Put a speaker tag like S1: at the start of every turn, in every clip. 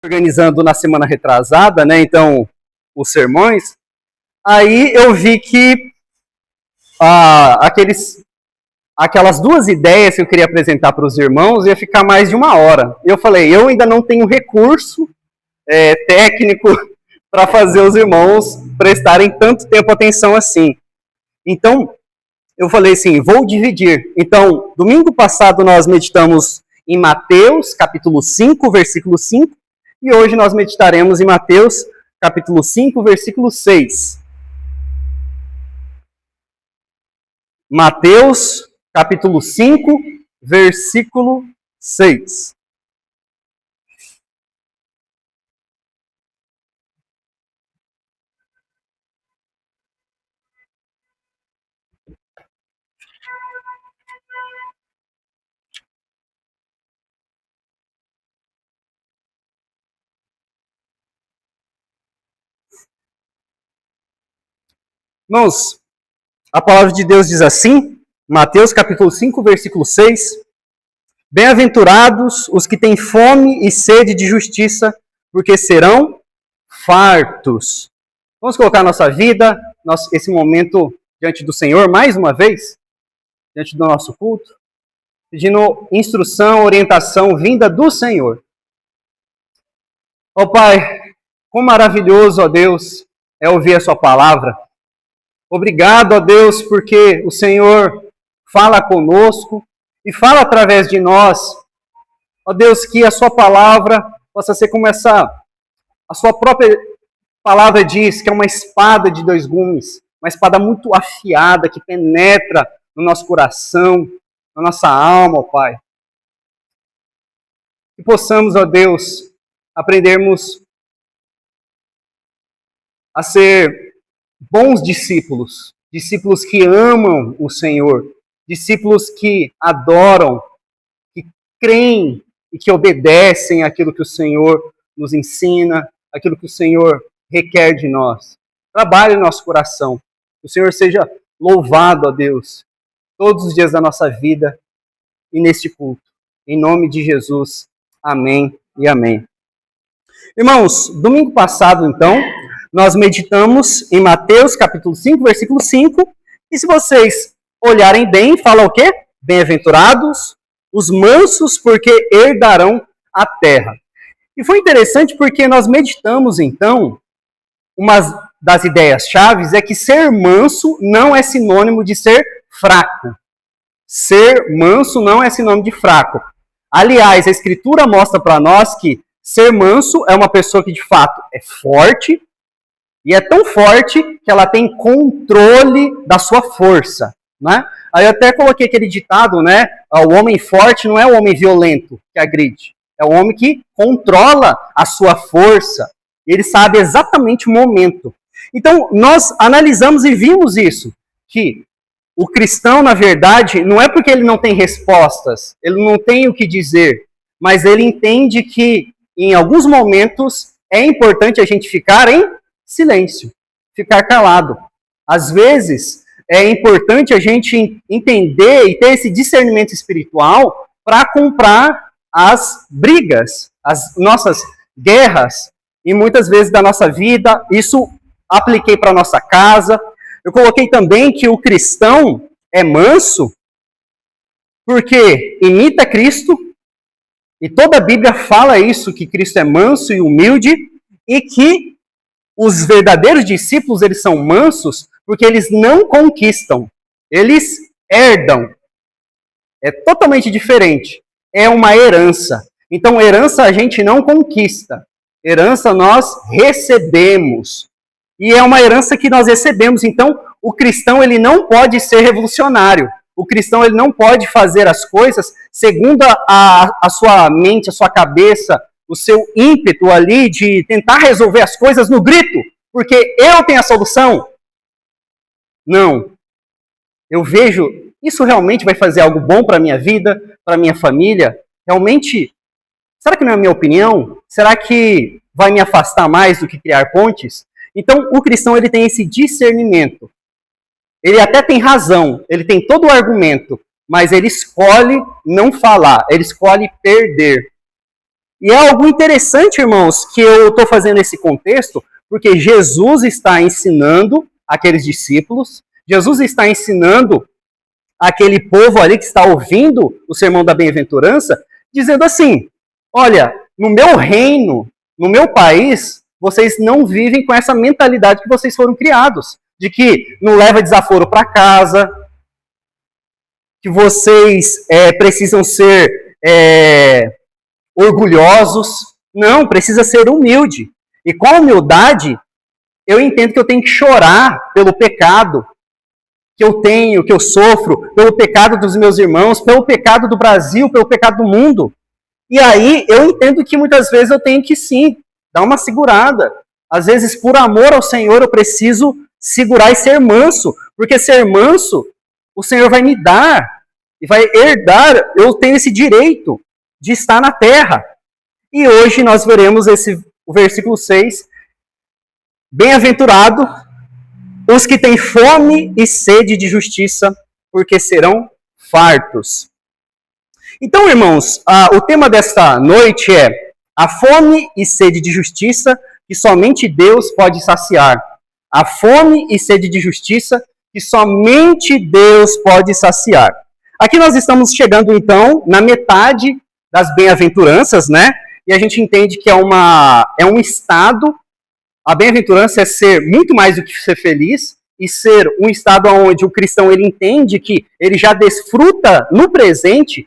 S1: organizando na semana retrasada, né? Então, os sermões. Aí eu vi que aquelas duas ideias que eu queria apresentar para os irmãos ia ficar mais de uma hora. Eu falei, eu ainda não tenho recurso técnico para fazer os irmãos prestarem tanto tempo atenção assim. Então, eu falei assim, vou dividir. Então, domingo passado nós meditamos em Mateus, capítulo 5, versículo 5, e hoje nós meditaremos em Mateus, capítulo 5, versículo 6. Mateus, capítulo 5, versículo 6. Irmãos, a palavra de Deus diz assim, Mateus capítulo 5, versículo 6, Bem-aventurados os que têm fome e sede de justiça, porque serão fartos. Vamos colocar nossa vida, esse momento diante do Senhor, mais uma vez, diante do nosso culto, pedindo instrução, orientação, vinda do Senhor. Ó Pai, quão maravilhoso, ó Deus, é ouvir a sua palavra. Obrigado, ó Deus, porque o Senhor fala conosco e fala através de nós. Ó Deus, que a sua palavra possa ser como a sua própria palavra diz, que é uma espada de dois gumes, uma espada muito afiada, que penetra no nosso coração, na nossa alma, ó Pai. Que possamos, ó Deus, aprendermos a ser bons discípulos, discípulos que amam o Senhor, discípulos que adoram, que creem e que obedecem aquilo que o Senhor nos ensina, aquilo que o Senhor requer de nós. Trabalhe no nosso coração. Que o Senhor seja louvado, ó Deus, todos os dias da nossa vida e neste culto. Em nome de Jesus. Amém e amém. Irmãos, domingo passado, então, nós meditamos em Mateus, capítulo 5, versículo 5, e se vocês olharem bem, fala o quê? Bem-aventurados os mansos, porque herdarão a terra. E foi interessante porque nós meditamos, então, uma das ideias chaves é que ser manso não é sinônimo de ser fraco. Ser manso não é sinônimo de fraco. Aliás, a Escritura mostra para nós que ser manso é uma pessoa que, de fato, é forte, e é tão forte que ela tem controle da sua força, né? Aí eu até coloquei aquele ditado, né? O homem forte não é o homem violento que agride. É o homem que controla a sua força. Ele sabe exatamente o momento. Então, nós analisamos e vimos isso. Que o cristão, na verdade, não é porque ele não tem respostas, ele não tem o que dizer, mas ele entende que, em alguns momentos, é importante a gente ficar em silêncio, ficar calado. Às vezes, é importante a gente entender e ter esse discernimento espiritual para comprar as brigas, as nossas guerras, e muitas vezes da nossa vida. Isso apliquei para a nossa casa. Eu coloquei também que o cristão é manso porque imita Cristo, e toda a Bíblia fala isso, que Cristo é manso e humilde, e que os verdadeiros discípulos, eles são mansos porque eles não conquistam, eles herdam. É totalmente diferente. É uma herança. Então, herança a gente não conquista. Herança nós recebemos. E é uma herança que nós recebemos. Então, o cristão, ele não pode ser revolucionário. O cristão, ele não pode fazer as coisas segundo a sua mente, a sua cabeça, o seu ímpeto ali de tentar resolver as coisas no grito, porque eu tenho a solução. Não. Eu vejo, isso realmente vai fazer algo bom para a minha vida, para a minha família? Realmente, será que não é a minha opinião? Será que vai me afastar mais do que criar pontes? Então, o cristão, ele tem esse discernimento. Ele até tem razão, ele tem todo o argumento, mas ele escolhe não falar, ele escolhe perder. E é algo interessante, irmãos, que eu estou fazendo esse contexto, porque Jesus está ensinando aqueles discípulos, Jesus está ensinando aquele povo ali que está ouvindo o sermão da bem-aventurança, dizendo assim: olha, no meu reino, no meu país, vocês não vivem com essa mentalidade que vocês foram criados, de que não leva desaforo para casa, que vocês precisam ser orgulhosos. Não, precisa ser humilde. E com a humildade, eu entendo que eu tenho que chorar pelo pecado que eu tenho, que eu sofro, pelo pecado dos meus irmãos, pelo pecado do Brasil, pelo pecado do mundo. E aí eu entendo que muitas vezes eu tenho que sim, dar uma segurada. Às vezes, por amor ao Senhor, eu preciso segurar e ser manso, porque ser manso, o Senhor vai me dar, e vai herdar, eu tenho esse direito de estar na terra. E hoje nós veremos o versículo 6, bem-aventurado os que têm fome e sede de justiça, porque serão fartos. Então, irmãos, o tema desta noite é a fome e sede de justiça que somente Deus pode saciar. A fome e sede de justiça que somente Deus pode saciar. Aqui nós estamos chegando, então, na metade das bem-aventuranças, né? E a gente entende que é um estado. A bem-aventurança é ser muito mais do que ser feliz e ser um estado onde o cristão ele entende que ele já desfruta no presente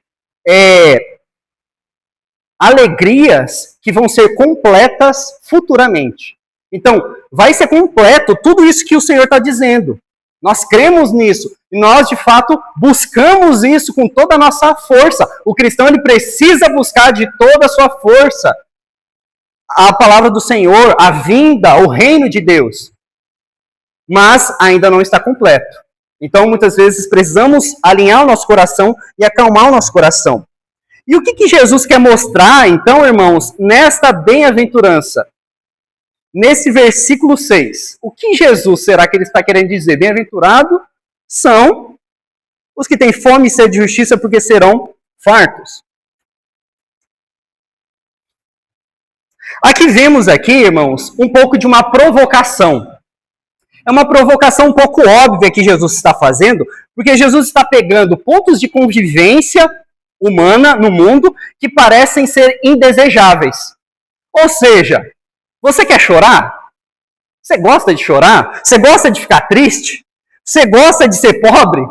S1: alegrias que vão ser completas futuramente. Então, vai ser completo tudo isso que o Senhor está dizendo. Nós cremos nisso e nós, de fato, buscamos isso com toda a nossa força. O cristão ele precisa buscar de toda a sua força a palavra do Senhor, a vinda, o reino de Deus. Mas ainda não está completo. Então, muitas vezes, precisamos alinhar o nosso coração e acalmar o nosso coração. E o que Jesus quer mostrar, então, irmãos, nesta bem-aventurança? Nesse versículo 6. O que Jesus será que ele está querendo dizer? Bem-aventurado são os que têm fome e sede de justiça, porque serão fartos. Aqui vemos irmãos, um pouco de uma provocação. É uma provocação um pouco óbvia que Jesus está fazendo, porque Jesus está pegando pontos de convivência humana no mundo que parecem ser indesejáveis. Ou seja, você quer chorar? Você gosta de chorar? Você gosta de ficar triste? Você gosta de ser pobre?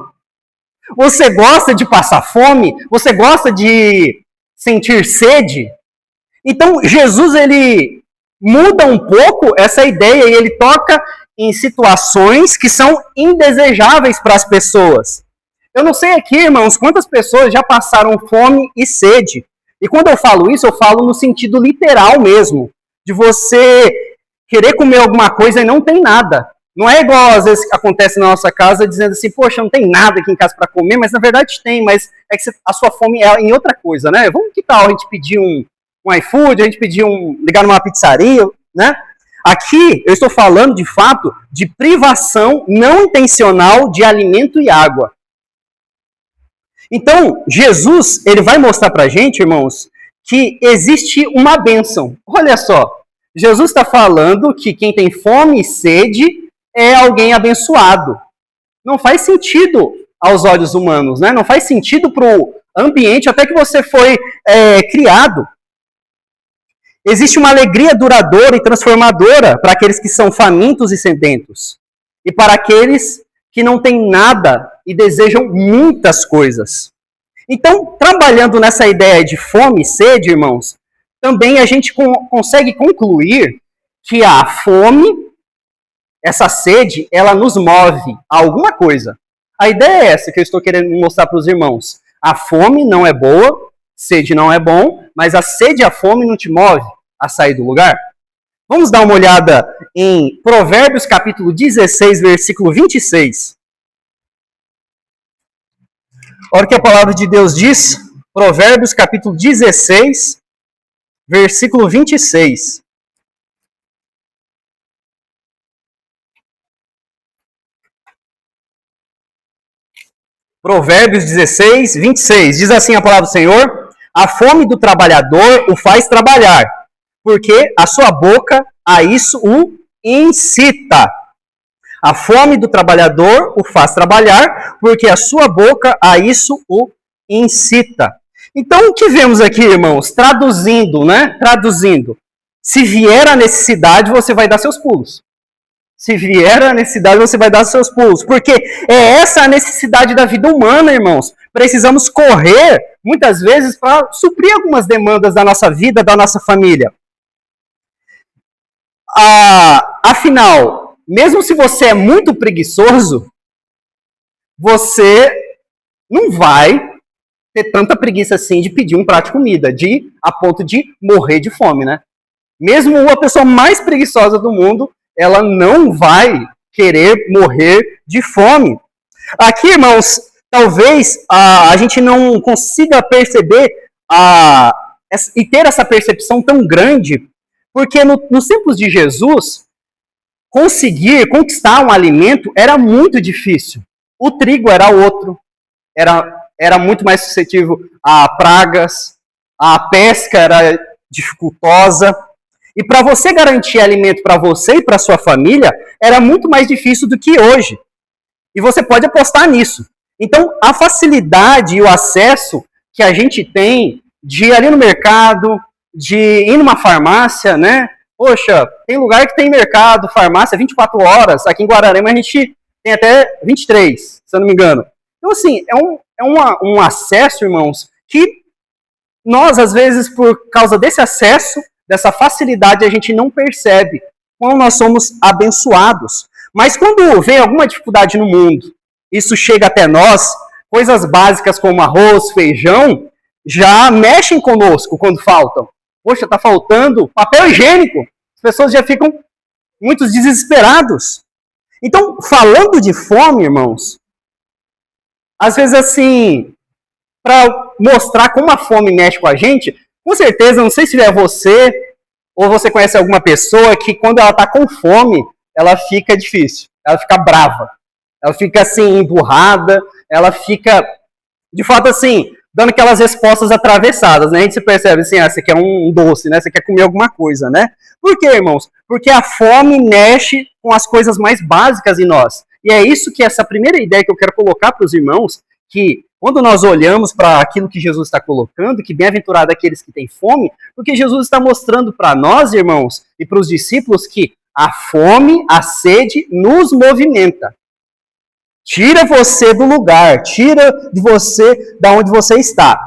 S1: Você gosta de passar fome? Você gosta de sentir sede? Então, Jesus, ele muda um pouco essa ideia e ele toca em situações que são indesejáveis para as pessoas. Eu não sei aqui, irmãos, quantas pessoas já passaram fome e sede. E quando eu falo isso, eu falo no sentido literal mesmo, de você querer comer alguma coisa e não tem nada. Não é igual, às vezes, acontece na nossa casa, dizendo assim, poxa, não tem nada aqui em casa para comer, mas na verdade tem, mas é que a sua fome é em outra coisa, né? Vamos, que tal a gente pedir um iFood, a gente pedir ligar numa pizzaria, né? Aqui eu estou falando, de fato, de privação não intencional de alimento e água. Então, Jesus, ele vai mostrar pra gente, irmãos, que existe uma bênção. Olha só, Jesus está falando que quem tem fome e sede é alguém abençoado. Não faz sentido aos olhos humanos, né? Não faz sentido pro ambiente até que você foi criado. Existe uma alegria duradoura e transformadora para aqueles que são famintos e sedentos. E para aqueles que não têm nada e desejam muitas coisas. Então, trabalhando nessa ideia de fome e sede, irmãos, também a gente consegue concluir que a fome, essa sede, ela nos move a alguma coisa. A ideia é essa que eu estou querendo mostrar para os irmãos. A fome não é boa, sede não é bom, mas a sede e a fome não te move a sair do lugar? Vamos dar uma olhada em Provérbios capítulo 16, versículo 26. Olha o que a palavra de Deus diz, Provérbios capítulo 16, versículo 26. Provérbios 16, 26. Diz assim a palavra do Senhor: A fome do trabalhador o faz trabalhar, porque a sua boca a isso o incita. A fome do trabalhador o faz trabalhar, porque a sua boca a isso o incita. Então, o que vemos aqui, irmãos? Traduzindo, né? Traduzindo. Se vier a necessidade, você vai dar seus pulos. Se vier a necessidade, você vai dar seus pulos. Porque é essa a necessidade da vida humana, irmãos. Precisamos correr, muitas vezes, para suprir algumas demandas da nossa vida, da nossa família. Afinal, mesmo se você é muito preguiçoso, você não vai ter tanta preguiça assim de pedir um prato de comida, a ponto de morrer de fome, né? Mesmo a pessoa mais preguiçosa do mundo, ela não vai querer morrer de fome. Aqui, irmãos, talvez a gente não consiga perceber e ter essa percepção tão grande, porque nos tempos de Jesus, conseguir conquistar um alimento era muito difícil. O trigo era outro, era muito mais suscetível a pragas, a pesca era dificultosa. E para você garantir alimento para você e para sua família, era muito mais difícil do que hoje. E você pode apostar nisso. Então, a facilidade e o acesso que a gente tem de ir ali no mercado, de ir numa farmácia, né? Poxa, tem lugar que tem mercado, farmácia, 24 horas. Aqui em Guararema a gente tem até 23, se eu não me engano. Então, assim, é um acesso, irmãos, que nós, às vezes, por causa desse acesso, dessa facilidade, a gente não percebe quando nós somos abençoados. Mas quando vem alguma dificuldade no mundo, isso chega até nós, coisas básicas como arroz, feijão, já mexem conosco quando faltam. Poxa, está faltando papel higiênico. As pessoas já ficam muito desesperados. Então, falando de fome, irmãos, às vezes assim, para mostrar como a fome mexe com a gente, com certeza, não sei se é você ou você conhece alguma pessoa que quando ela está com fome, ela fica difícil, ela fica brava, ela fica assim, emburrada, ela fica, de fato assim, dando aquelas respostas atravessadas, né? A gente se percebe assim, você quer um doce, né? Você quer comer alguma coisa, né? Por quê, irmãos? Porque a fome mexe com as coisas mais básicas em nós. E é isso que essa primeira ideia que eu quero colocar para os irmãos, que quando nós olhamos para aquilo que Jesus está colocando, que bem-aventurado aqueles que têm fome, porque Jesus está mostrando para nós, irmãos, e para os discípulos que a fome, a sede nos movimenta. Tira você do lugar, tira de você da onde você está.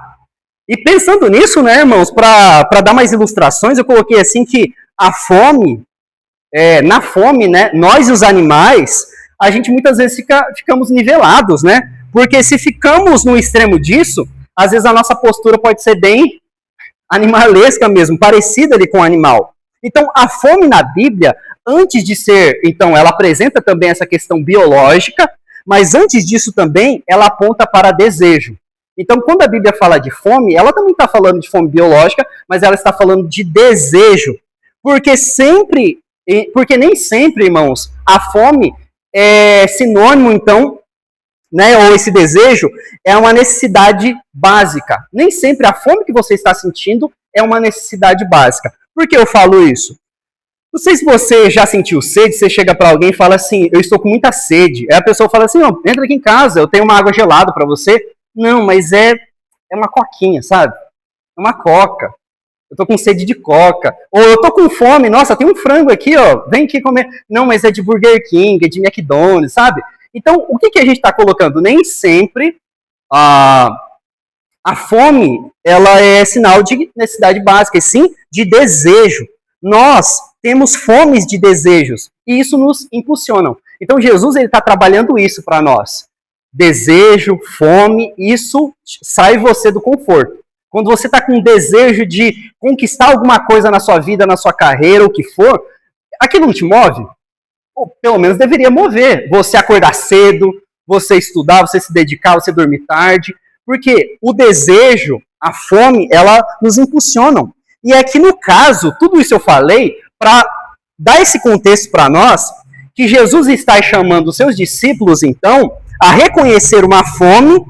S1: E pensando nisso, né, irmãos, para dar mais ilustrações, eu coloquei assim que a fome, na fome, né, nós e os animais, a gente muitas vezes ficamos nivelados, né? Porque se ficamos no extremo disso, às vezes a nossa postura pode ser bem animalesca mesmo, parecida ali com o animal. Então, a fome na Bíblia, antes de ser, então, ela apresenta também essa questão biológica, mas antes disso também, ela aponta para desejo. Então, quando a Bíblia fala de fome, ela também está falando de fome biológica, mas ela está falando de desejo. Porque nem sempre, irmãos, a fome é sinônimo, então, né, ou esse desejo é uma necessidade básica. Nem sempre a fome que você está sentindo é uma necessidade básica. Por que eu falo isso? Não sei se você já sentiu sede, você chega para alguém e fala assim, eu estou com muita sede. Aí a pessoa fala assim, não, entra aqui em casa, eu tenho uma água gelada para você. Não, mas é uma coquinha, sabe? É uma coca. Eu tô com sede de coca. Ou eu tô com fome, nossa, tem um frango aqui, ó, vem aqui comer. Não, mas é de Burger King, é de McDonald's, sabe? Então, o que a gente está colocando? Nem sempre a fome ela é sinal de necessidade básica, e sim de desejo. Nós temos fomes de desejos, e isso nos impulsiona. Então, Jesus está trabalhando isso para nós. Desejo, fome, isso sai você do conforto. Quando você está com desejo de conquistar alguma coisa na sua vida, na sua carreira, o que for, aquilo não te move? Ou pelo menos deveria mover. Você acordar cedo, você estudar, você se dedicar, você dormir tarde. Porque o desejo, a fome, ela nos impulsionam. E aqui no caso, tudo isso eu falei para dar esse contexto para nós, que Jesus está chamando os seus discípulos, então, a reconhecer uma fome,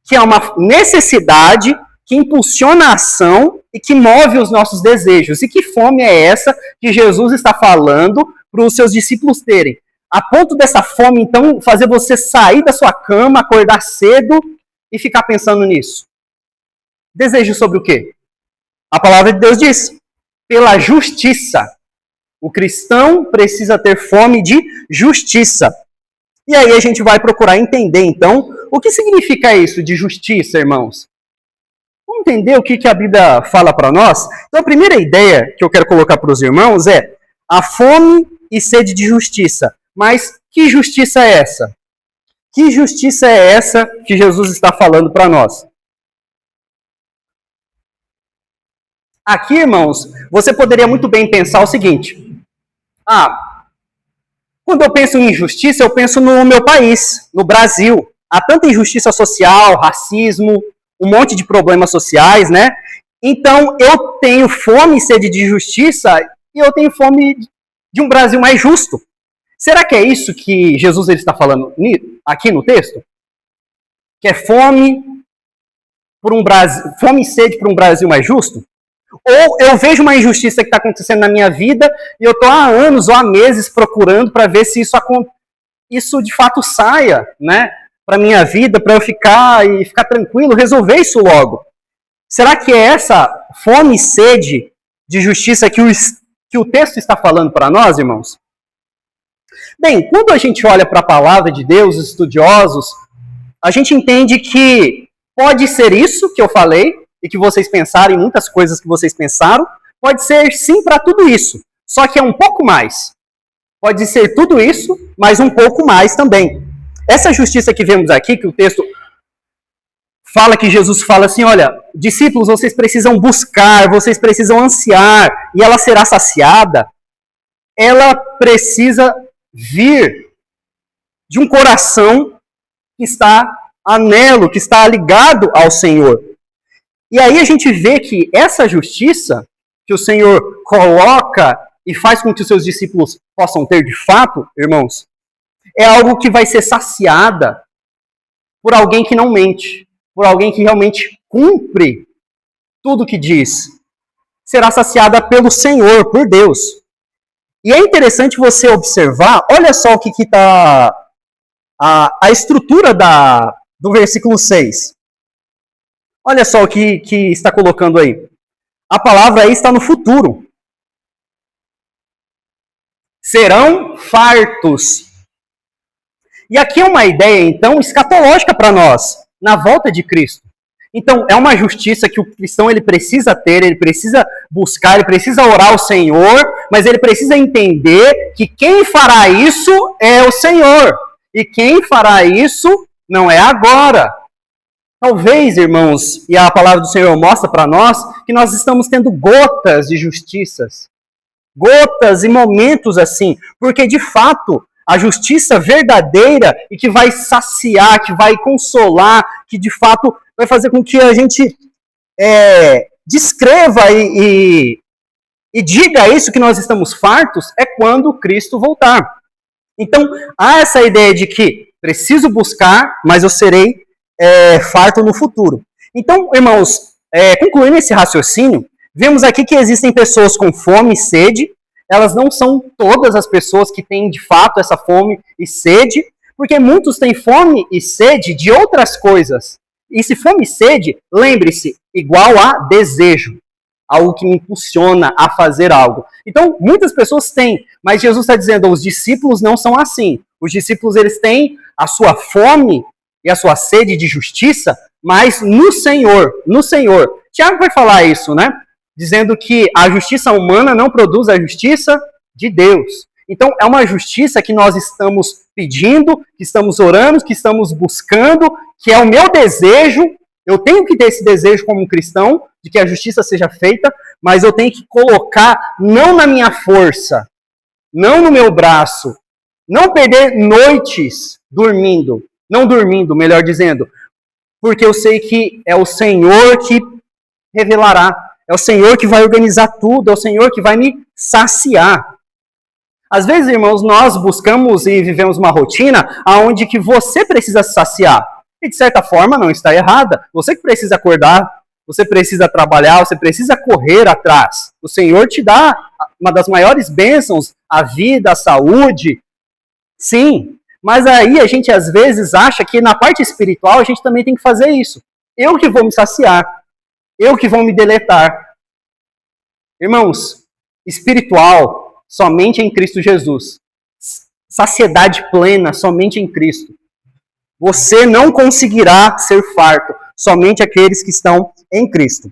S1: que é uma necessidade que impulsiona a ação e que move os nossos desejos. E que fome é essa que Jesus está falando para os seus discípulos terem? A ponto dessa fome, então, fazer você sair da sua cama, acordar cedo e ficar pensando nisso. Desejo sobre o quê? A palavra de Deus diz: pela justiça. O cristão precisa ter fome de justiça. E aí a gente vai procurar entender, então, o que significa isso de justiça, irmãos? Vamos entender o que a Bíblia fala para nós? Então, a primeira ideia que eu quero colocar para os irmãos é a fome e sede de justiça. Mas que justiça é essa? Que justiça é essa que Jesus está falando para nós? Aqui, irmãos, você poderia muito bem pensar o seguinte: quando eu penso em injustiça, eu penso no meu país, no Brasil. Há tanta injustiça social, racismo, um monte de problemas sociais, né? Então, eu tenho fome e sede de justiça e eu tenho fome de um Brasil mais justo. Será que é isso que Jesus ele está falando aqui no texto? Que é fome por um Brasil, fome e sede por um Brasil mais justo? Ou eu vejo uma injustiça que está acontecendo na minha vida e eu estou há anos ou há meses procurando para ver se isso de fato saia, né, para a minha vida, para eu ficar tranquilo, resolver isso logo. Será que é essa fome e sede de justiça que o texto está falando para nós, irmãos? Bem, quando a gente olha para a palavra de Deus, os estudiosos, a gente entende que pode ser isso que eu falei, e que vocês pensaram em muitas coisas que vocês pensaram, pode ser sim para tudo isso, só que é um pouco mais. Pode ser tudo isso, mas um pouco mais também. Essa justiça que vemos aqui, que o texto fala, que Jesus fala assim, olha, discípulos, vocês precisam buscar, vocês precisam ansiar, e ela será saciada, ela precisa vir de um coração que está anelo, que está ligado ao Senhor. E aí a gente vê que essa justiça que o Senhor coloca e faz com que os seus discípulos possam ter de fato, irmãos, é algo que vai ser saciada por alguém que não mente, por alguém que realmente cumpre tudo que diz. Será saciada pelo Senhor, por Deus. E é interessante você observar, olha só o que está a estrutura do versículo 6. Olha só o que está colocando aí. A palavra aí está no futuro. Serão fartos. E aqui é uma ideia, então, escatológica para nós, na volta de Cristo. Então, é uma justiça que o cristão ele precisa ter, ele precisa buscar, ele precisa orar ao Senhor, mas ele precisa entender que quem fará isso é o Senhor. E quem fará isso não é agora. Talvez, irmãos, e a palavra do Senhor mostra para nós, que nós estamos tendo gotas de justiças. Gotas e momentos assim. Porque, de fato, a justiça verdadeira e que vai saciar, que vai consolar, que, de fato, vai fazer com que a gente descreva e diga isso que nós estamos fartos, é quando Cristo voltar. Então, há essa ideia de que preciso buscar, mas eu serei farto no futuro. Então, irmãos, concluindo esse raciocínio, vemos aqui que existem pessoas com fome e sede. Elas não são todas as pessoas que têm de fato essa fome e sede, porque muitos têm fome e sede de outras coisas. E se fome e sede, lembre-se, igual a desejo, algo que me impulsiona a fazer algo. Então, muitas pessoas têm, mas Jesus está dizendo, os discípulos não são assim. Os discípulos, eles têm a sua fome e a sua sede de justiça, mas no Senhor, no Senhor. Tiago vai falar isso, né? Dizendo que a justiça humana não produz a justiça de Deus. Então, é uma justiça que nós estamos pedindo, que estamos orando, que estamos buscando, que é o meu desejo. Eu tenho que ter esse desejo como um cristão, de que a justiça seja feita, mas eu tenho que colocar não na minha força, não no meu braço, não perder noites dormindo, não dormindo, melhor dizendo, porque eu sei que é o Senhor que revelará, é o Senhor que vai organizar tudo, é o Senhor que vai me saciar. Às vezes, irmãos, nós buscamos e vivemos uma rotina onde que você precisa se saciar. E, de certa forma, não está errada. Você que precisa acordar você precisa trabalhar, você precisa correr atrás. O Senhor te dá uma das maiores bênçãos, a vida, a saúde. Sim, mas aí a gente às vezes acha que na parte espiritual a gente também tem que fazer isso. Eu que vou me saciar, eu que vou me deletar. Irmãos, espiritual somente em Cristo Jesus. Saciedade plena somente em Cristo. Você não conseguirá ser farto, somente aqueles que estão em Cristo.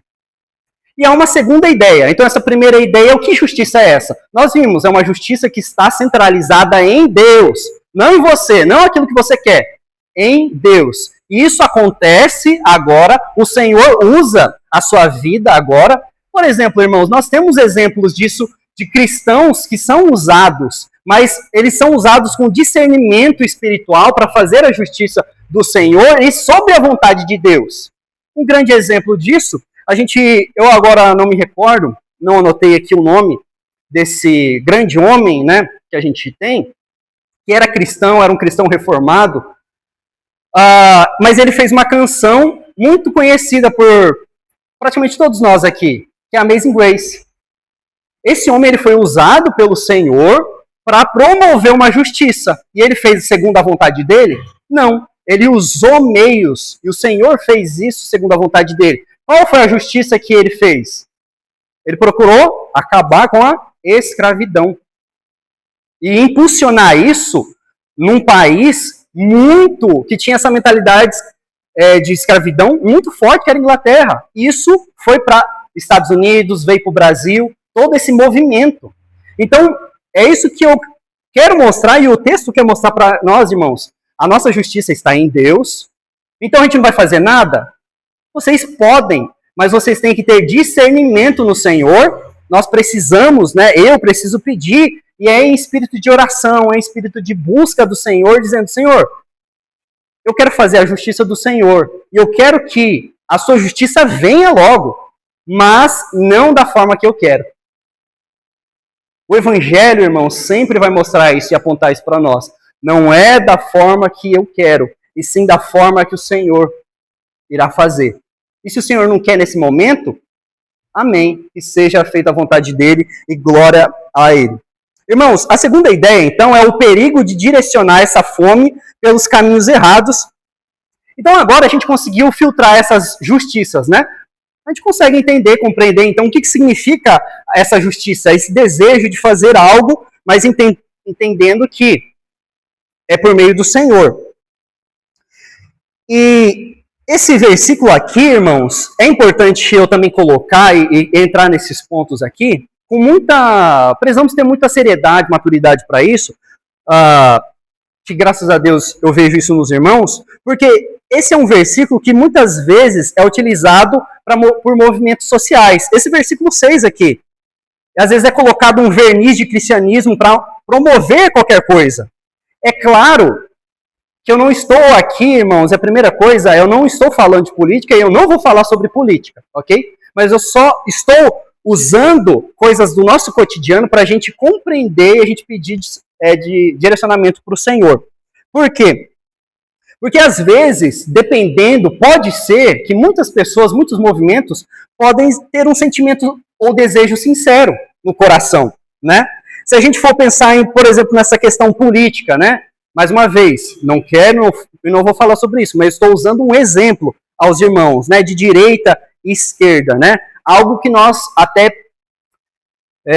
S1: E há uma segunda ideia. Então, essa primeira ideia, o que justiça é essa? Nós vimos, é uma justiça que está centralizada em Deus. Não em você, não aquilo que você quer. Em Deus. E isso acontece agora, o Senhor usa a sua vida agora. Por exemplo, irmãos, nós temos exemplos disso, de cristãos que são usados, mas eles são usados com discernimento espiritual para fazer a justiça do Senhor e sobre a vontade de Deus. Um grande exemplo disso, eu agora não me recordo, não anotei aqui o nome desse grande homem, né, que a gente tem, que era cristão, era um cristão reformado, mas ele fez uma canção muito conhecida por praticamente todos nós aqui, que é Amazing Grace. Esse homem ele foi usado pelo Senhor para promover uma justiça. E ele fez segundo a vontade dele? Não. Ele usou meios. E o Senhor fez isso segundo a vontade dele. Qual foi a justiça que ele fez? Ele procurou acabar com a escravidão. E impulsionar isso num país que tinha essa mentalidade de escravidão muito forte, que era a Inglaterra. Isso foi para Estados Unidos, veio para o Brasil, todo esse movimento. Então, é isso que eu quero mostrar, e o texto quer mostrar para nós, irmãos. A nossa justiça está em Deus. Então, a gente não vai fazer nada? Vocês podem, mas vocês têm que ter discernimento no Senhor. Nós precisamos, né? Eu preciso pedir, e é em espírito de oração, é em espírito de busca do Senhor, dizendo, Senhor, eu quero fazer a justiça do Senhor, e eu quero que a sua justiça venha logo, mas não da forma que eu quero. O Evangelho, irmão, sempre vai mostrar isso e apontar isso para nós. Não é da forma que eu quero, e sim da forma que o Senhor irá fazer. E se o Senhor não quer nesse momento, amém, que seja feita a vontade dele e glória a ele. Irmãos, a segunda ideia, então, é o perigo de direcionar essa fome pelos caminhos errados. Então, agora a gente conseguiu filtrar essas justiças, né? A gente consegue entender, compreender, então, o que significa essa justiça, esse desejo de fazer algo, mas entendendo que é por meio do Senhor. E esse versículo aqui, irmãos, é importante eu também colocar e entrar nesses pontos aqui, precisamos ter muita seriedade, maturidade para isso, que graças a Deus eu vejo isso nos irmãos, porque esse é um versículo que muitas vezes é utilizado por movimentos sociais. Esse versículo 6 aqui, às vezes é colocado um verniz de cristianismo para promover qualquer coisa. É claro que eu não estou aqui, irmãos, a primeira coisa, eu não estou falando de política e eu não vou falar sobre política, ok? Mas eu só estou usando coisas do nosso cotidiano para a gente compreender e a gente pedir de direcionamento para o Senhor. Por quê? Porque às vezes, dependendo, pode ser que muitas pessoas, muitos movimentos, podem ter um sentimento ou desejo sincero no coração, né? Se a gente for pensar por exemplo, nessa questão política, né? Mais uma vez, não vou falar sobre isso, mas estou usando um exemplo aos irmãos, né? De direita e esquerda, né? Algo que nós até,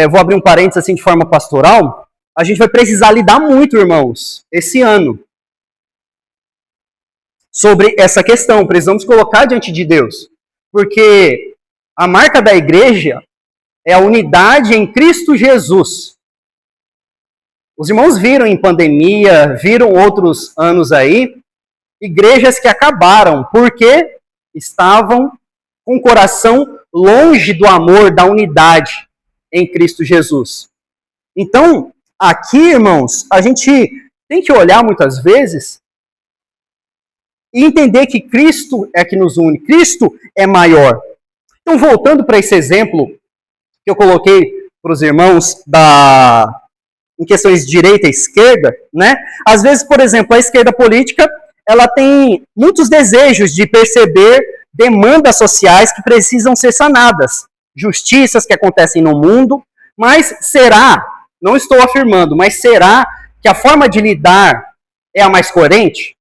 S1: vou abrir um parênteses assim de forma pastoral, a gente vai precisar lidar muito, irmãos, esse ano, sobre essa questão. Precisamos colocar diante de Deus, porque a marca da igreja é a unidade em Cristo Jesus. Os irmãos viram em pandemia, viram outros anos aí, igrejas que acabaram, porque estavam com o coração longe do amor, da unidade em Cristo Jesus. Então, aqui, irmãos, a gente tem que olhar muitas vezes e entender que Cristo é que nos une, Cristo é maior. Então, voltando para esse exemplo que eu coloquei para os irmãos em questões de direita e esquerda, né? Às vezes, por exemplo, a esquerda política, ela tem muitos desejos de perceber demandas sociais que precisam ser sanadas, justiças que acontecem no mundo, mas será, não estou afirmando, mas será que a forma de lidar é a mais coerente?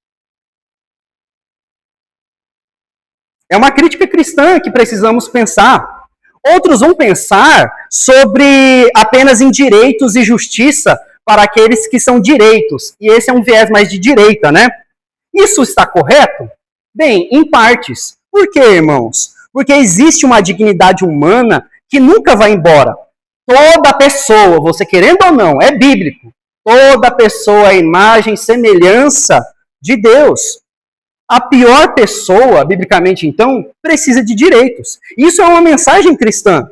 S1: É uma crítica cristã que precisamos pensar. Outros vão pensar sobre apenas em direitos e justiça para aqueles que são direitos. E esse é um viés mais de direita, né? Isso está correto? Bem, em partes. Por quê, irmãos? Porque existe uma dignidade humana que nunca vai embora. Toda pessoa, você querendo ou não, é bíblico. Toda pessoa é imagem e semelhança de Deus. A pior pessoa, biblicamente então, precisa de direitos. Isso é uma mensagem cristã.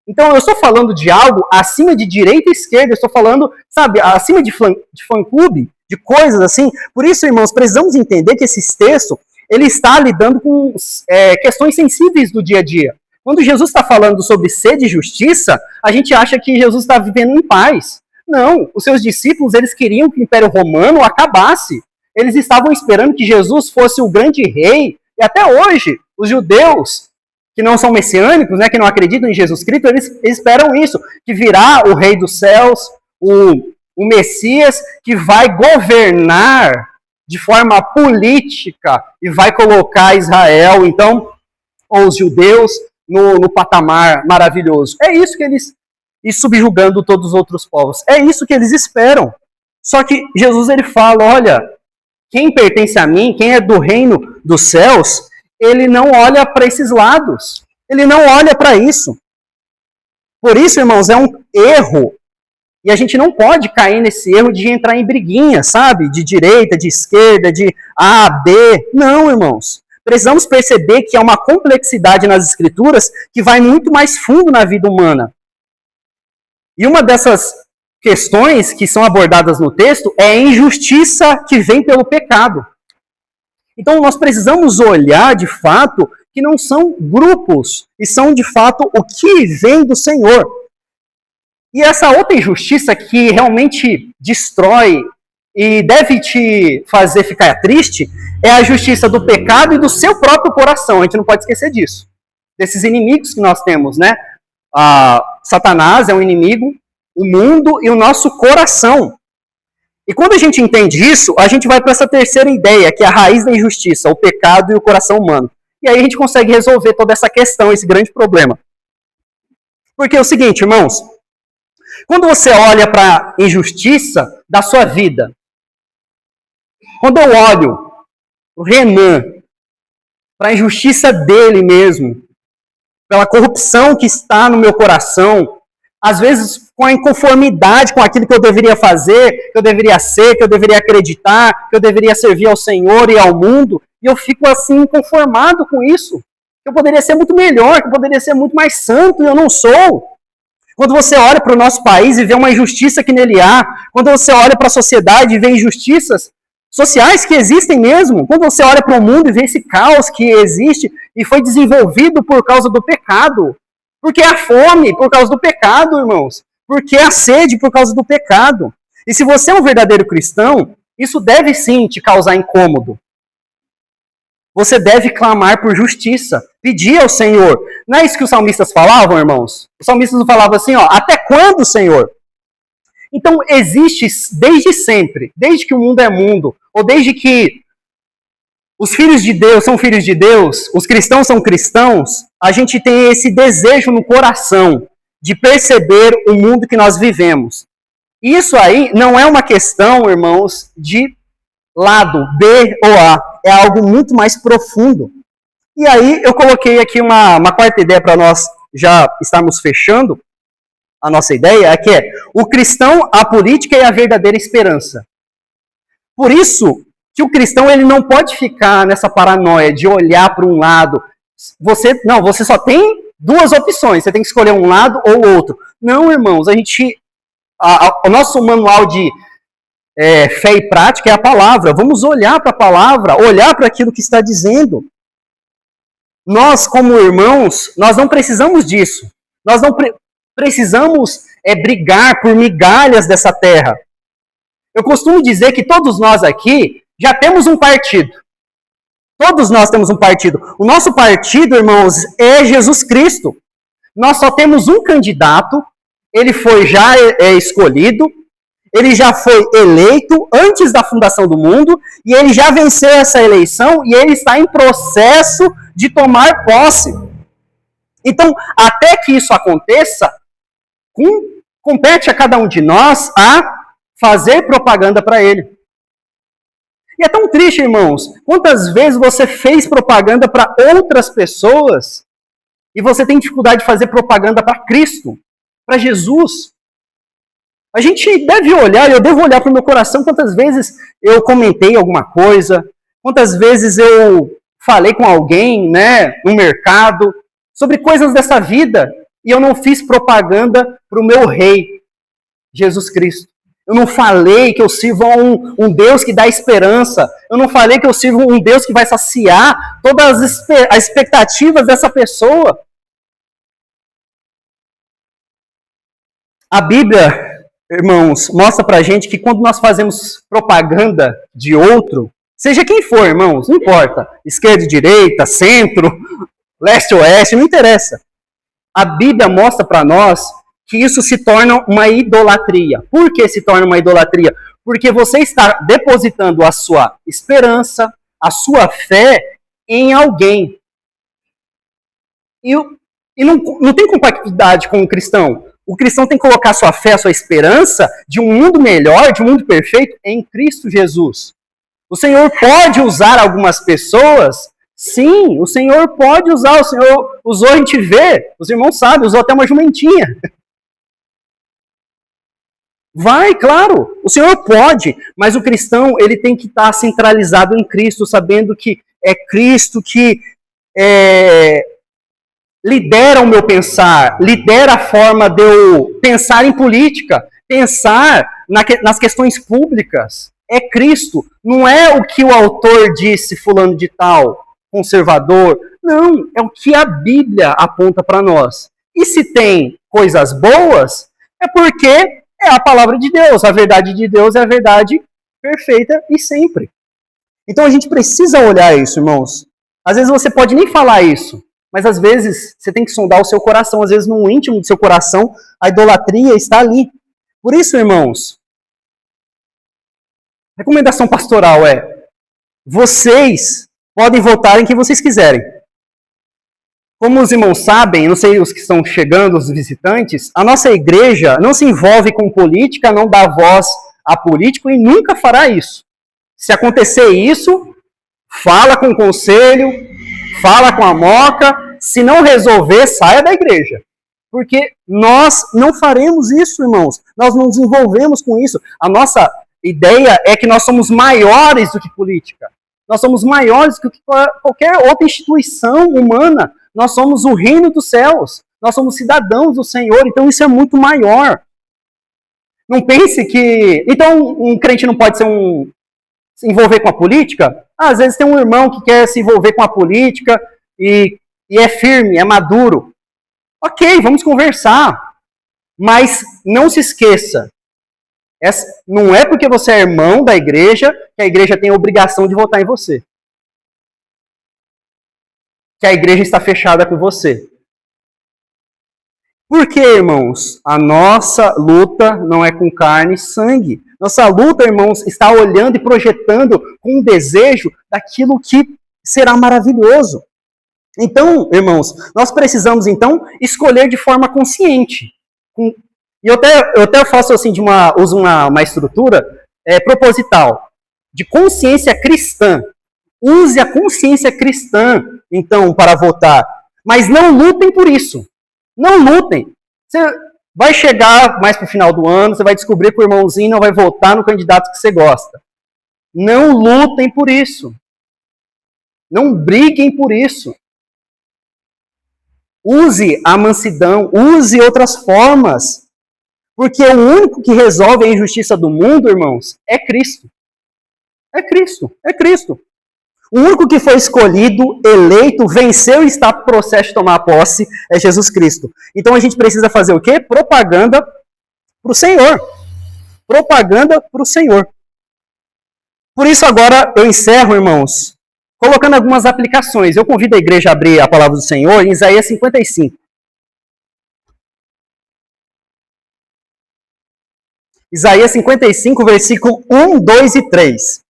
S1: Então, eu estou falando de algo acima de direita e esquerda, eu estou falando, sabe, acima de fã-clube, de coisas assim. Por isso, irmãos, precisamos entender que esse texto, ele está lidando com questões sensíveis do dia a dia. Quando Jesus está falando sobre sede e justiça, a gente acha que Jesus está vivendo em paz. Não, os seus discípulos, eles queriam que o Império Romano acabasse. Eles estavam esperando que Jesus fosse o grande rei, e até hoje, os judeus, que não são messiânicos, né, que não acreditam em Jesus Cristo, eles esperam isso, que virá o rei dos céus, o Messias, que vai governar de forma política e vai colocar Israel, então, ou os judeus, no patamar maravilhoso. É isso que eles, e subjugando todos os outros povos, é isso que eles esperam. Só que Jesus, ele fala, olha, quem pertence a mim, quem é do reino dos céus, ele não olha para esses lados. Ele não olha para isso. Por isso, irmãos, é um erro. E a gente não pode cair nesse erro de entrar em briguinha, sabe? De direita, de esquerda, de A, B. Não, irmãos. Precisamos perceber que há uma complexidade nas escrituras que vai muito mais fundo na vida humana. E uma dessas questões que são abordadas no texto é a injustiça que vem pelo pecado. Então, nós precisamos olhar, de fato, que não são grupos, e são, de fato, o que vem do Senhor. E essa outra injustiça que realmente destrói e deve te fazer ficar triste é a justiça do pecado e do seu próprio coração. A gente não pode esquecer disso. Desses inimigos que nós temos, né? Satanás é um inimigo, o mundo e o nosso coração. E quando a gente entende isso, a gente vai para essa terceira ideia, que é a raiz da injustiça, o pecado e o coração humano. E aí a gente consegue resolver toda essa questão, esse grande problema. Porque é o seguinte, irmãos, quando você olha para a injustiça da sua vida, quando eu olho o Renan, para a injustiça dele mesmo, pela corrupção que está no meu coração, às vezes com a inconformidade com aquilo que eu deveria fazer, que eu deveria ser, que eu deveria acreditar, que eu deveria servir ao Senhor e ao mundo, e eu fico assim inconformado com isso. Que eu poderia ser muito melhor, que eu poderia ser muito mais santo, e eu não sou. Quando você olha para o nosso país e vê uma injustiça que nele há, quando você olha para a sociedade e vê injustiças sociais que existem mesmo, quando você olha para o mundo e vê esse caos que existe e foi desenvolvido por causa do pecado, porque a fome por causa do pecado, irmãos, porque a sede por causa do pecado. E se você é um verdadeiro cristão, isso deve sim te causar incômodo. Você deve clamar por justiça, pedir ao Senhor. Não é isso que os salmistas falavam, irmãos? Os salmistas falavam assim, ó, até quando, Senhor? Então, existe desde sempre, desde que o mundo é mundo, ou desde que os filhos de Deus são filhos de Deus, os cristãos são cristãos, a gente tem esse desejo no coração de perceber o mundo que nós vivemos. Isso aí não é uma questão, irmãos, de lado B ou A, é algo muito mais profundo. E aí eu coloquei aqui uma quarta ideia para nós já estarmos fechando a nossa ideia, que é o cristão, a política e a verdadeira esperança. Por isso que o cristão ele não pode ficar nessa paranoia de olhar para um lado. Você só tem duas opções, você tem que escolher um lado ou outro. Não, irmãos, o nosso manual de fé e prática é a palavra. Vamos olhar para a palavra, olhar para aquilo que está dizendo. Nós, como irmãos, nós não precisamos disso. Nós não precisamos brigar por migalhas dessa terra. Eu costumo dizer que todos nós aqui já temos um partido. Todos nós temos um partido. O nosso partido, irmãos, é Jesus Cristo. Nós só temos um candidato, ele foi já escolhido, ele já foi eleito antes da fundação do mundo, e ele já venceu essa eleição, e ele está em processo de tomar posse. Então, até que isso aconteça, compete a cada um de nós a fazer propaganda para ele. E é tão triste, irmãos, quantas vezes você fez propaganda para outras pessoas e você tem dificuldade de fazer propaganda para Cristo, para Jesus. A gente deve olhar, eu devo olhar para o meu coração quantas vezes eu comentei alguma coisa, quantas vezes eu falei com alguém, né, no mercado, sobre coisas dessa vida, e eu não fiz propaganda para o meu rei, Jesus Cristo. Eu não falei que eu sirvo a um Deus que dá esperança. Eu não falei que eu sirvo um Deus que vai saciar todas as expectativas dessa pessoa. A Bíblia, irmãos, mostra pra gente que quando nós fazemos propaganda de outro, seja quem for, irmãos, não importa, esquerda, direita, centro, leste, oeste, não interessa. A Bíblia mostra para nós que isso se torna uma idolatria. Por que se torna uma idolatria? Porque você está depositando a sua esperança, a sua fé em alguém. E não tem compatibilidade com o cristão. O cristão tem que colocar sua fé, sua esperança de um mundo melhor, de um mundo perfeito em Cristo Jesus. O Senhor pode usar algumas pessoas. Sim, o Senhor pode usar. O Senhor usou, a gente vê, os irmãos sabem, usou até uma jumentinha. Vai, claro, o Senhor pode, mas o cristão ele tem que estar centralizado em Cristo, sabendo que é Cristo que lidera o meu pensar, lidera a forma de eu pensar em política, pensar nas questões públicas. É Cristo, não é o que o autor disse, fulano de tal, conservador. Não, é o que a Bíblia aponta para nós. E se tem coisas boas, é porque é a palavra de Deus. A verdade de Deus é a verdade perfeita e sempre. Então a gente precisa olhar isso, irmãos. Às vezes você pode nem falar isso, mas às vezes você tem que sondar o seu coração. Às vezes no íntimo do seu coração a idolatria está ali. Por isso, irmãos, recomendação pastoral é: vocês podem votar em quem vocês quiserem. Como os irmãos sabem, não sei os que estão chegando, os visitantes, a nossa igreja não se envolve com política, não dá voz a político e nunca fará isso. Se acontecer isso, fala com o conselho, fala com a moca, se não resolver, saia da igreja. Porque nós não faremos isso, irmãos. Nós não nos envolvemos com isso. A nossa ideia é que nós somos maiores do que política. Nós somos maiores do que qualquer outra instituição humana. Nós somos o reino dos céus. Nós somos cidadãos do Senhor. Então isso é muito maior. Não pense que... Então um crente não pode se envolver com a política? Às vezes tem um irmão que quer se envolver com a política e é firme, é maduro. Ok, vamos conversar. Mas não se esqueça. Não é porque você é irmão da igreja que a igreja tem a obrigação de votar em você. Que a igreja está fechada com você. Por quê, irmãos? A nossa luta não é com carne e sangue. Nossa luta, irmãos, está olhando e projetando com um desejo daquilo que será maravilhoso. Então, irmãos, nós precisamos, então, escolher de forma consciente. E eu até faço assim, uso uma estrutura proposital, de consciência cristã. Use a consciência cristã, então, para votar. Mas não lutem por isso. Não lutem. Você vai chegar mais para o final do ano, você vai descobrir que o irmãozinho não vai votar no candidato que você gosta. Não lutem por isso. Não briguem por isso. Use a mansidão, use outras formas. Porque o único que resolve a injustiça do mundo, irmãos, é Cristo. É Cristo, é Cristo. O único que foi escolhido, eleito, venceu e está no processo de tomar posse é Jesus Cristo. Então a gente precisa fazer o quê? Propaganda para o Senhor. Propaganda para o Senhor. Por isso agora eu encerro, irmãos, colocando algumas aplicações. Eu convido a igreja a abrir a palavra do Senhor em Isaías 55. Isaías 55, versículo 1, 2 e 3.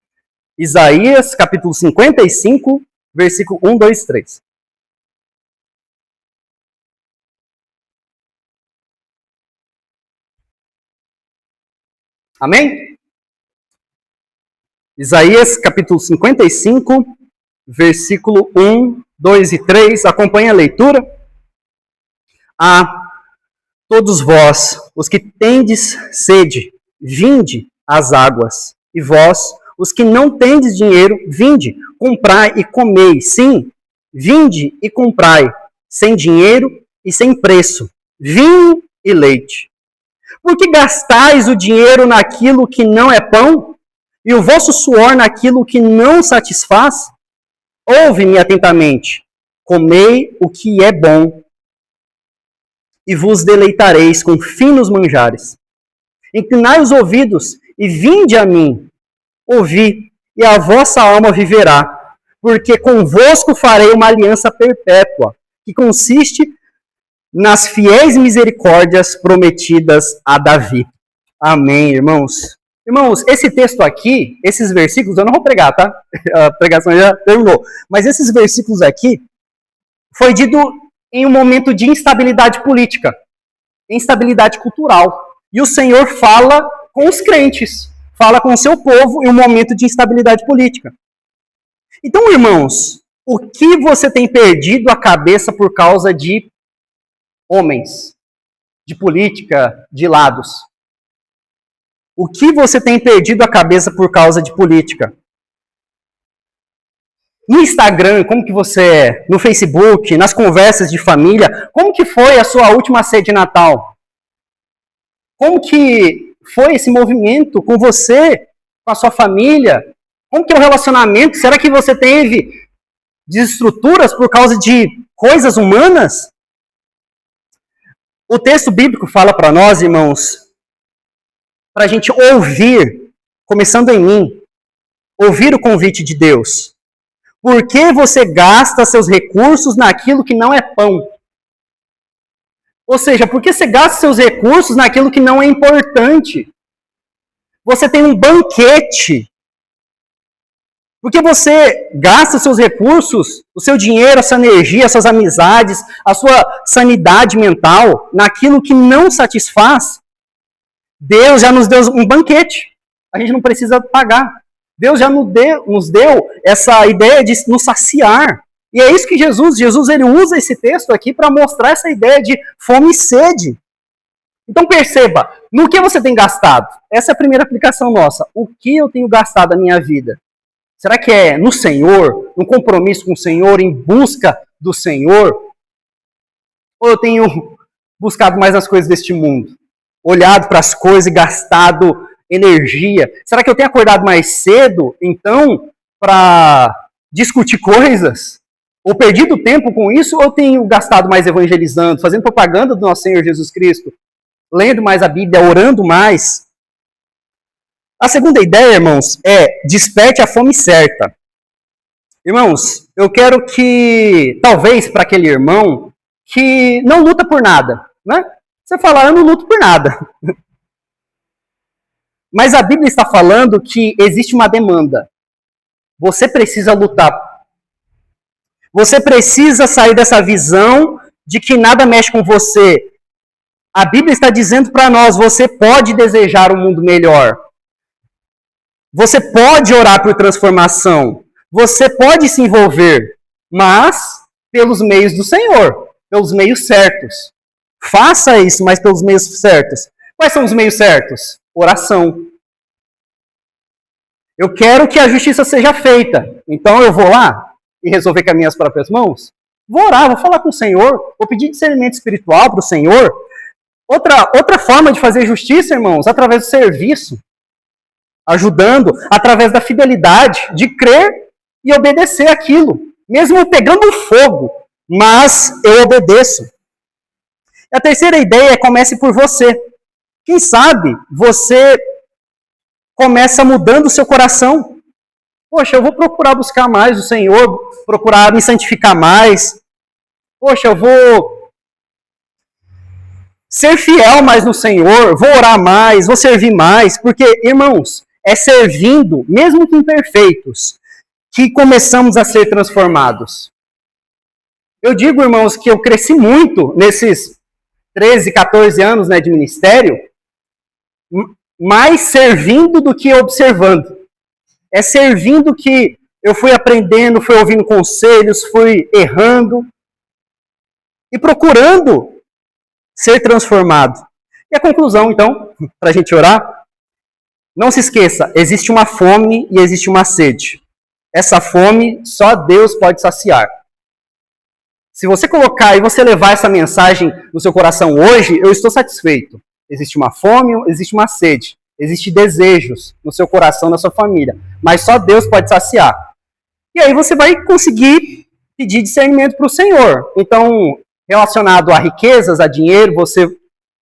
S1: Isaías, capítulo 55, versículo 1, 2 e 3. Amém? Isaías, capítulo 55, versículo 1, 2 e 3. Acompanhe a leitura. A todos vós, os que tendes sede, vinde às águas. E vós, os que não tendes dinheiro, vinde, comprai e comei. Sim, vinde e comprai, sem dinheiro e sem preço, vinho e leite. Porque gastais o dinheiro naquilo que não é pão, e o vosso suor naquilo que não satisfaz? Ouve-me atentamente, comei o que é bom, e vos deleitareis com finos manjares. Inclinai os ouvidos e vinde a mim, ouvi, e a vossa alma viverá, porque convosco farei uma aliança perpétua, que consiste nas fiéis misericórdias prometidas a Davi. Amém, irmãos. Irmãos, esse texto aqui, esses versículos, eu não vou pregar, tá? A pregação já terminou. Mas esses versículos aqui foi dito em um momento de instabilidade política, instabilidade cultural. E o Senhor fala com os crentes, fala com o seu povo em um momento de instabilidade política. Então, irmãos, o que você tem perdido a cabeça por causa de homens, de política, de lados? O que você tem perdido a cabeça por causa de política? No Instagram, como que você é? No Facebook, nas conversas de família, como que foi a sua última ceia de Natal? Como que foi esse movimento com você, com a sua família? Como que é o relacionamento? Será que você teve desestruturas por causa de coisas humanas? O texto bíblico fala para nós, irmãos, para a gente ouvir, começando em mim, ouvir o convite de Deus. Por que você gasta seus recursos naquilo que não é pão? Ou seja, por que você gasta seus recursos naquilo que não é importante? Você tem um banquete. Por que você gasta seus recursos, o seu dinheiro, a sua energia, as suas amizades, a sua sanidade mental naquilo que não satisfaz? Deus já nos deu um banquete. A gente não precisa pagar. Deus já nos deu essa ideia de nos saciar. E é isso que Jesus ele usa esse texto aqui para mostrar essa ideia de fome e sede. Então perceba, no que você tem gastado? Essa é a primeira aplicação nossa. O que eu tenho gastado a minha vida? Será que é no Senhor, no compromisso com o Senhor, em busca do Senhor? Ou eu tenho buscado mais as coisas deste mundo? Olhado para as coisas e gastado energia? Será que eu tenho acordado mais cedo, então, para discutir coisas? Ou perdido tempo com isso, ou eu tenho gastado mais evangelizando, fazendo propaganda do nosso Senhor Jesus Cristo, lendo mais a Bíblia, orando mais? A segunda ideia, irmãos, é desperte a fome certa. Irmãos, eu quero que, talvez para aquele irmão que não luta por nada, né? Você fala, eu não luto por nada. Mas a Bíblia está falando que existe uma demanda. Você precisa lutar. Você precisa sair dessa visão de que nada mexe com você. A Bíblia está dizendo para nós, você pode desejar um mundo melhor. Você pode orar por transformação. Você pode se envolver, mas pelos meios do Senhor, pelos meios certos. Faça isso, mas pelos meios certos. Quais são os meios certos? Oração. Eu quero que a justiça seja feita. Então eu vou lá e resolver com as minhas próprias mãos? Vou orar, vou falar com o Senhor, vou pedir discernimento espiritual para o Senhor. Outra forma de fazer justiça, irmãos, através do serviço. Ajudando, através da fidelidade, de crer e obedecer aquilo. Mesmo pegando fogo, mas eu obedeço. A terceira ideia é comece por você. Quem sabe você começa mudando o seu coração. Poxa, eu vou procurar buscar mais o Senhor, procurar me santificar mais. Poxa, eu vou ser fiel mais no Senhor, vou orar mais, vou servir mais, porque, irmãos, é servindo, mesmo que imperfeitos, que começamos a ser transformados. Eu digo, irmãos, que eu cresci muito nesses 13, 14 anos, né, de ministério, mais servindo do que observando. É servindo que eu fui aprendendo, fui ouvindo conselhos, fui errando e procurando ser transformado. E a conclusão, então, para a gente orar, não se esqueça, existe uma fome e existe uma sede. Essa fome só Deus pode saciar. Se você colocar e você levar essa mensagem no seu coração hoje, eu estou satisfeito. Existe uma fome, existe uma sede. Existem desejos no seu coração, na sua família. Mas só Deus pode saciar. E aí você vai conseguir pedir discernimento para o Senhor. Então, relacionado a riquezas, a dinheiro, você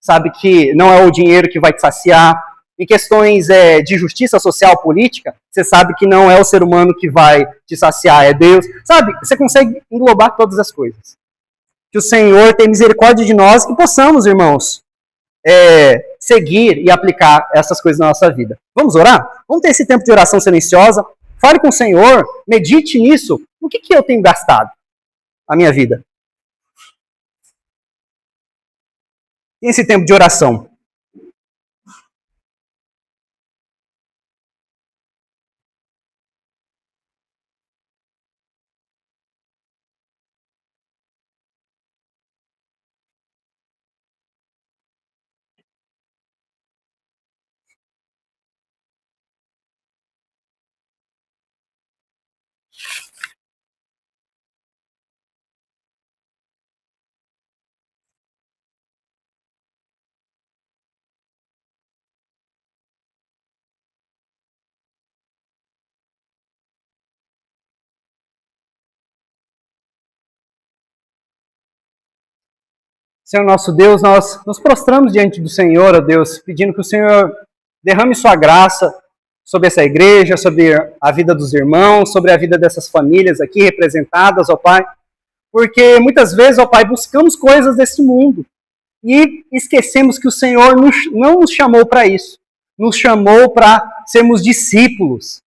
S1: sabe que não é o dinheiro que vai te saciar. Em questões de justiça social, política, você sabe que não é o ser humano que vai te saciar, é Deus. Sabe, você consegue englobar todas as coisas. Que o Senhor tenha misericórdia de nós, que possamos, irmãos, seguir e aplicar essas coisas na nossa vida. Vamos orar? Vamos ter esse tempo de oração silenciosa. Fale com o Senhor, medite nisso. O que eu tenho gastado a minha vida? Tem esse tempo de oração. Senhor nosso Deus, nós nos prostramos diante do Senhor, ó Deus, pedindo que o Senhor derrame sua graça sobre essa igreja, sobre a vida dos irmãos, sobre a vida dessas famílias aqui representadas, ó Pai. Porque muitas vezes, ó Pai, buscamos coisas desse mundo e esquecemos que o Senhor não nos chamou para isso. Nos chamou para sermos discípulos,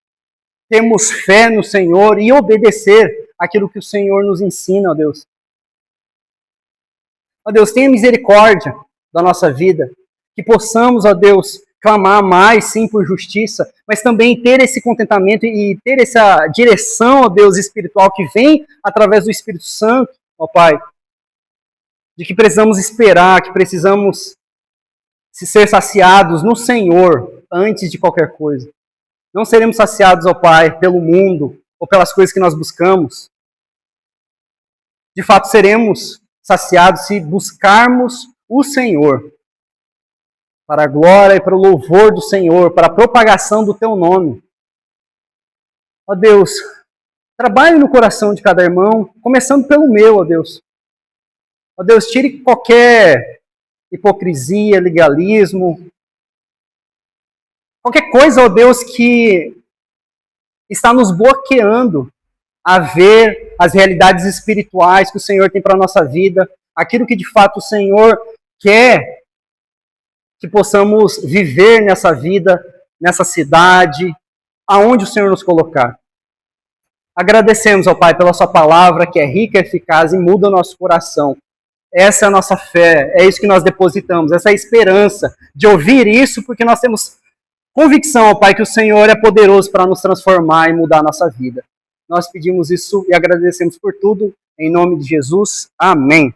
S1: termos fé no Senhor e obedecer aquilo que o Senhor nos ensina, ó Deus. Ó Deus, tenha misericórdia da nossa vida, que possamos, ó Deus, clamar mais, sim, por justiça, mas também ter esse contentamento e ter essa direção, ó Deus, espiritual que vem através do Espírito Santo, ó Pai, de que precisamos esperar, que precisamos ser saciados no Senhor antes de qualquer coisa. Não seremos saciados, ó Pai, pelo mundo ou pelas coisas que nós buscamos. De fato, seremos saciados se buscarmos o Senhor, para a glória e para o louvor do Senhor, para a propagação do Teu nome. Ó Deus, trabalhe no coração de cada irmão, começando pelo meu, ó Deus. Ó Deus, tire qualquer hipocrisia, legalismo, qualquer coisa, ó Deus, que está nos bloqueando a ver as realidades espirituais que o Senhor tem para a nossa vida, aquilo que de fato o Senhor quer que possamos viver nessa vida, nessa cidade, aonde o Senhor nos colocar. Agradecemos, ó Pai, pela sua palavra, que é rica, eficaz e muda o nosso coração. Essa é a nossa fé, é isso que nós depositamos, essa esperança de ouvir isso, porque nós temos convicção, ó Pai, que o Senhor é poderoso para nos transformar e mudar a nossa vida. Nós pedimos isso e agradecemos por tudo, em nome de Jesus. Amém.